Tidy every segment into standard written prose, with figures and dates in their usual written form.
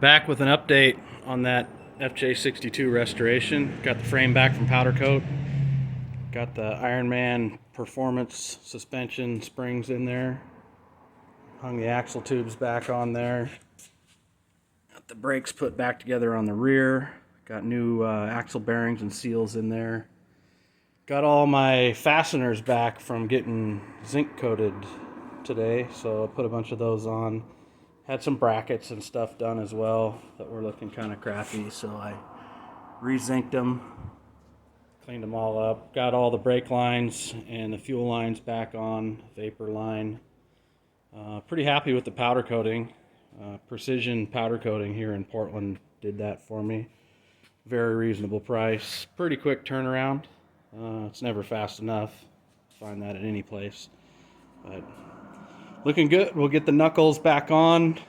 Back with an update on that fj62 restoration. Got the frame back from powder coat. Got the Ironman performance suspension springs in there. Hung the axle tubes back on there. Got the brakes put back together on the rear. Got new axle bearings and seals in there. Got all my fasteners back from getting zinc coated today, so I put a bunch of those on. Had some brackets and stuff done as well that were looking kind of crappy, so I re-zinced them, cleaned them all up. Got all the brake lines and the fuel lines back on, vapor line. Pretty happy with the powder coating. Precision powder coating here in Portland did that for me. Very reasonable price. Pretty quick turnaround. It's never fast enough. Find that at any place. But looking good. We'll get the knuckles back on.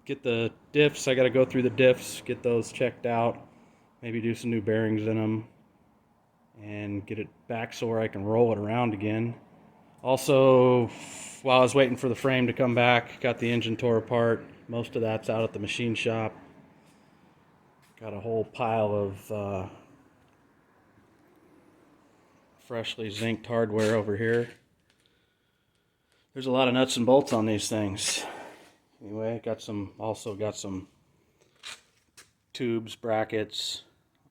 Get the diffs. I got to go through the diffs, get those checked out. Maybe do some new bearings in them. And get it back so where I can roll it around again. Also, while I was waiting for the frame to come back, got the engine tore apart. Most of that's out at the machine shop. Got a whole pile of freshly zinced hardware over here. There's a lot of nuts and bolts on these things. Anyway, also got some tubes, brackets,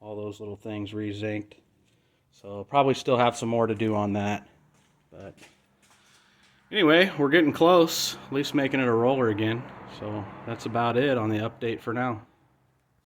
all those little things re-zinced. So probably still have some more to do on that. But anyway, we're getting close, at least making it a roller again. So that's about it on the update for now.